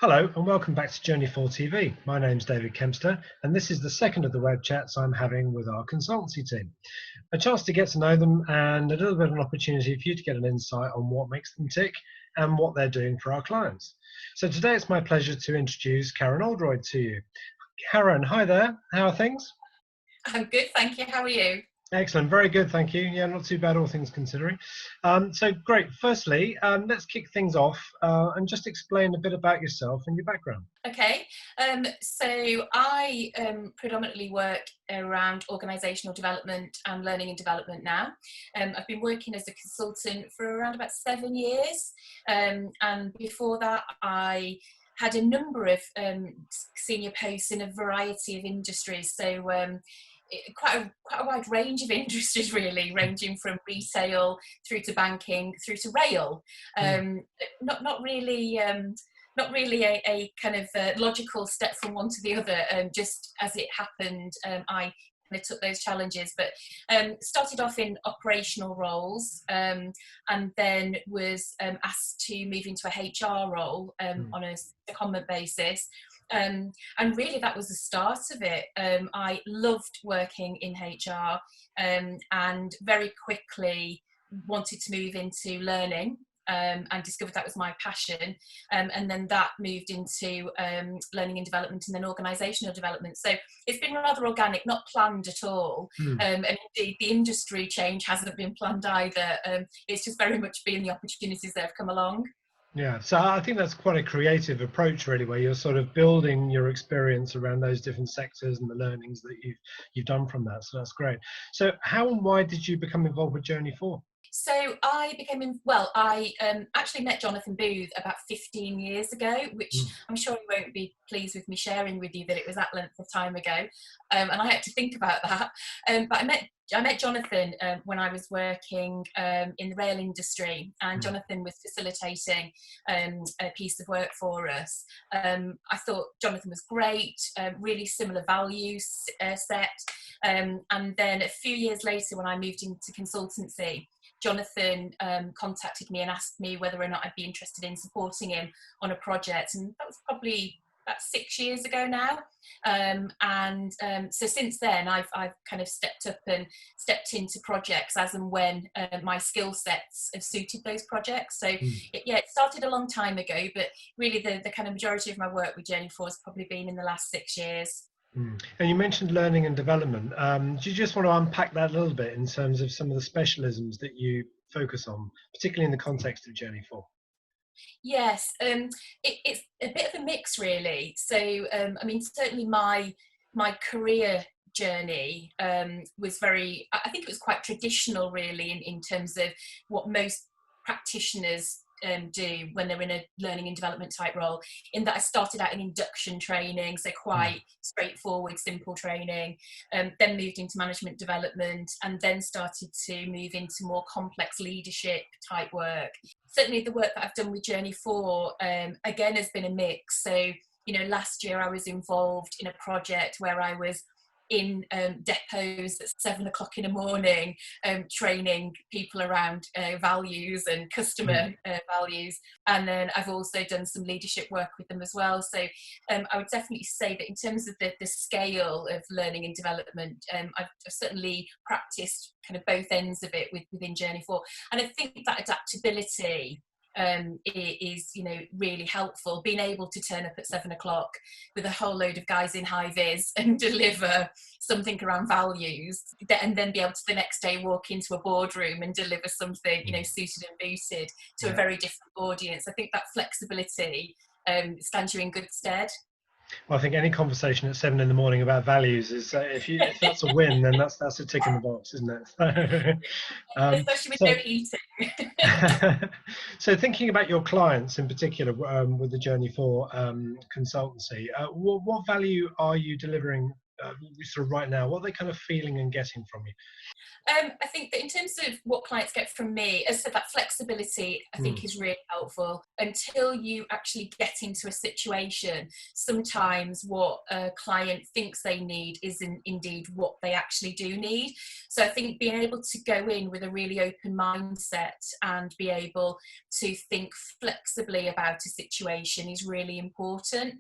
Hello and welcome back to Journey 4 TV. My name's David Kempster and this is the second of the web chats I'm having with our consultancy team. A chance to get to know them and a little bit of an opportunity for you to get an insight on what makes them tick and what they're doing for our clients. So today it's my pleasure to introduce Karen Oldroyd to you. Karen, hi there. How are things? I'm good, thank you. How are you? Excellent, very good, thank you. Yeah, not too bad, all things considering. So great. Firstly, let's kick things off and just explain a bit about yourself and your background. Okay, so I predominantly work around organisational development and learning and development now. I've been working as a consultant for around about 7 years, and before that I had a number of senior posts in a variety of industries. So quite a wide range of industries, really, ranging from retail through to banking through to rail. Not really a kind of logical step from one to the other. Just as it happened, I kind of took those challenges, but started off in operational roles, and then was asked to move into a HR role on a secondment basis. And really that was the start of it. I loved working in HR, and very quickly wanted to move into learning, and discovered that was my passion. And then that moved into learning and development and then organisational development. So it's been rather organic, not planned at all. And indeed the industry change hasn't been planned either. It's just very much been the opportunities that have come along. Yeah, so I think that's quite a creative approach, really, where you're sort of building your experience around those different sectors and the learnings that you've done from that. So that's great. So how and why did you become involved with Journey 4? So I actually met Jonathan Booth about 15 years ago, which I'm sure he won't be pleased with me sharing with you that it was that length of time ago, and I had to think about that. But I met Jonathan when I was working in the rail industry, and Jonathan was facilitating a piece of work for us. I thought Jonathan was great, really similar values set, and then a few years later when I moved into consultancy, Jonathan contacted me and asked me whether or not I'd be interested in supporting him on a project, and that was probably about 6 years ago now. So since then I've kind of stepped up and stepped into projects as and when my skill sets have suited those projects. So it started a long time ago, but really the kind of majority of my work with Journey 4 has probably been in the last 6 years. And you mentioned learning and development. Do you just want to unpack that a little bit in terms of some of the specialisms that you focus on, particularly in the context of Journey 4? Yes, it's a bit of a mix, really. So, I mean, certainly my career journey was very, I think it was quite traditional, really, in terms of what most practitioners do when they're in a learning and development type role, in that I started out in induction training, so quite straightforward, simple training, then moved into management development, and then started to move into more complex leadership type work. Certainly the work that I've done with Journey 4, again, has been a mix. So, last year I was involved in a project where I was in depots at 7 o'clock in the morning, training people around values and customer values. And then I've also done some leadership work with them as well. So I would definitely say that in terms of the scale of learning and development, I've certainly practiced kind of both ends of it within Journey 4. And I think that adaptability is really helpful, being able to turn up at 7 o'clock with a whole load of guys in high vis and deliver something around values, and then be able to the next day walk into a boardroom and deliver something suited and booted to a very different audience. I think that flexibility stands you in good stead. Well, I think any conversation at 7 in the morning about values is, if that's a win, then that's a tick in the box, isn't it? Especially with no heating. So thinking about your clients in particular, with the Journey 4 consultancy, what value are you delivering sort of right now? What are they kind of feeling and getting from you? I think that in terms of what clients get from me, as I said, that flexibility I think is really helpful. Until you actually get into a situation, sometimes what a client thinks they need isn't indeed what they actually do need. So I think being able to go in with a really open mindset and be able to think flexibly about a situation is really important.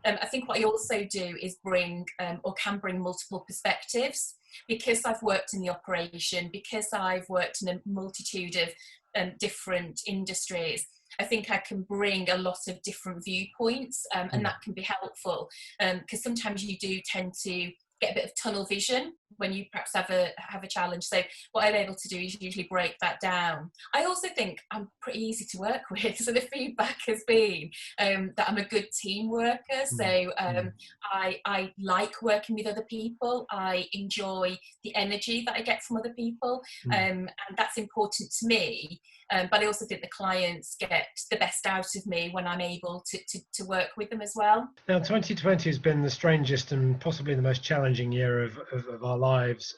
I think what I also do is bring or can bring multiple perspectives. Because I've worked in the operation, because I've worked in a multitude of different industries, I think I can bring a lot of different viewpoints, and that can be helpful, because sometimes you do tend to get a bit of tunnel vision when you perhaps have a challenge. So what I'm able to do is usually break that down. I also think I'm pretty easy to work with, so the feedback has been that I'm a good team worker. So I like working with other people. I enjoy the energy that I get from other people, and that's important to me. But I also think the clients get the best out of me when I'm able to work with them as well. Now, 2020 has been the strangest and possibly the most challenging year of our lives,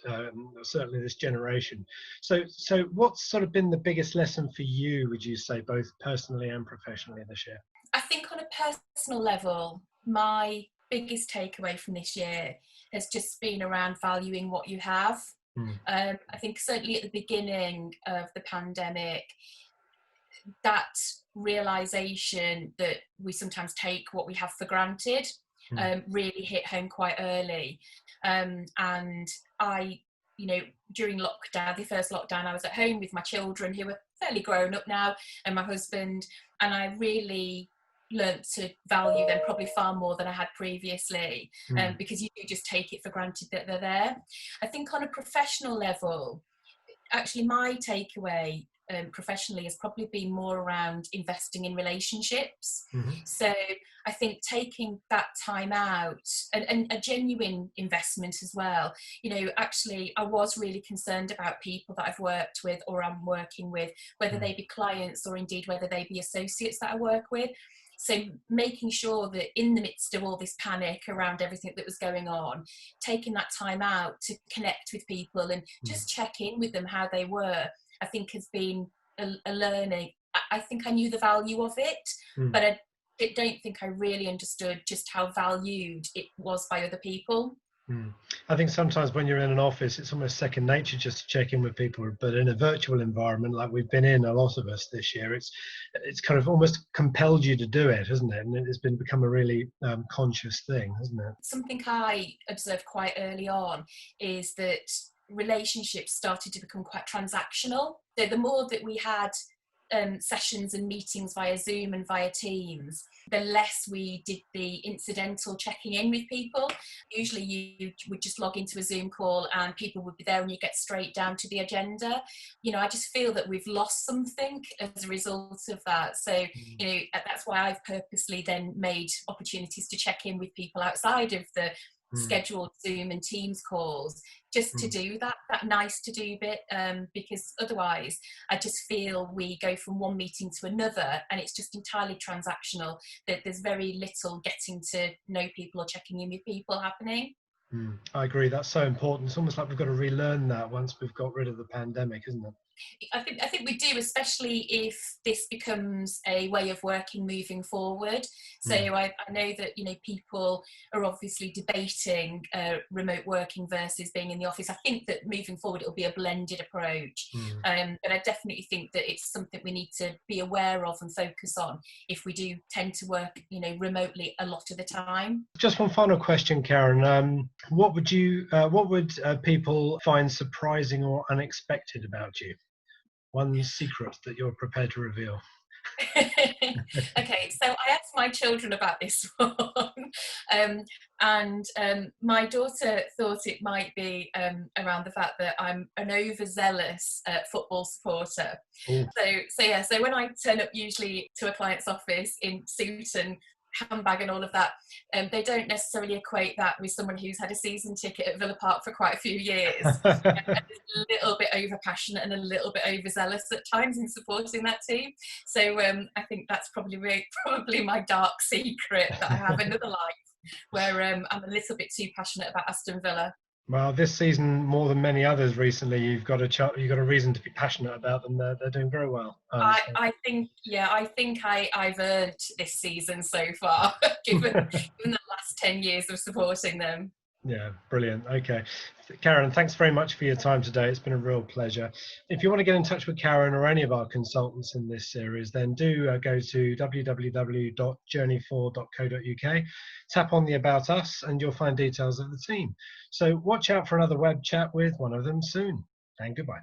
certainly this generation. So what's sort of been the biggest lesson for you, would you say, both personally and professionally this year? I think on a personal level, my biggest takeaway from this year has just been around valuing what you have. I think certainly at the beginning of the pandemic, that realization that we sometimes take what we have for granted really hit home quite early. And I, during lockdown, the first lockdown, I was at home with my children who are fairly grown up now, and my husband, and I really learnt to value them probably far more than I had previously, because you do just take it for granted that they're there. I think on a professional level, actually my takeaway professionally has probably been more around investing in relationships. So I think taking that time out and a genuine investment as well. Actually I was really concerned about people that I've worked with or I'm working with, whether they be clients or indeed whether they be associates that I work with. So making sure that in the midst of all this panic around everything that was going on, taking that time out to connect with people and just check in with them how they were, I think has been a learning. I think I knew the value of it, but I don't think I really understood just how valued it was by other people. I think sometimes when you're in an office, it's almost second nature just to check in with people. But in a virtual environment like we've been in, a lot of us this year, it's kind of almost compelled you to do it, hasn't it? And it's become a really conscious thing, hasn't it? Something I observed quite early on is that relationships started to become quite transactional. So the more that we had sessions and meetings via Zoom and via Teams, the less we did the incidental checking in with people. Usually you would just log into a Zoom call and people would be there and you get straight down to the agenda. I just feel that we've lost something as a result of that. So, that's why I've purposely then made opportunities to check in with people outside of the scheduled Zoom and Teams calls, just to do that nice to do bit, because otherwise I just feel we go from one meeting to another and it's just entirely transactional, that there's very little getting to know people or checking in with people happening. I agree, that's so important. It's almost like we've got to relearn that once we've got rid of the pandemic, isn't it? I think we do, especially if this becomes a way of working moving forward. So I know that people are obviously debating remote working versus being in the office. I think that moving forward it'll be a blended approach, but I definitely think that it's something we need to be aware of and focus on if we do tend to work remotely a lot of the time. Just one final question, Karen. What would people find surprising or unexpected about you? One secret that you're prepared to reveal. Okay, so I asked my children about this one, and my daughter thought it might be around the fact that I'm an overzealous football supporter. So when I turn up usually to a client's office in suit and handbag and all of that, they don't necessarily equate that with someone who's had a season ticket at Villa Park for quite a few years. A little bit over passionate and a little bit overzealous at times in supporting that team. So I think that's probably my dark secret, that I have another life where I'm a little bit too passionate about Aston Villa. Well, this season more than many others recently, you've got you've got a reason to be passionate about them. They're doing very well, I understand. I think, yeah, I think I've earned this season so far, given the last 10 years of supporting them. Yeah, brilliant. Okay. Karen, thanks very much for your time today. It's been a real pleasure. If you want to get in touch with Karen or any of our consultants in this series, then do go to www.journey4.co.uk, tap on the About Us, and you'll find details of the team. So watch out for another web chat with one of them soon. And goodbye.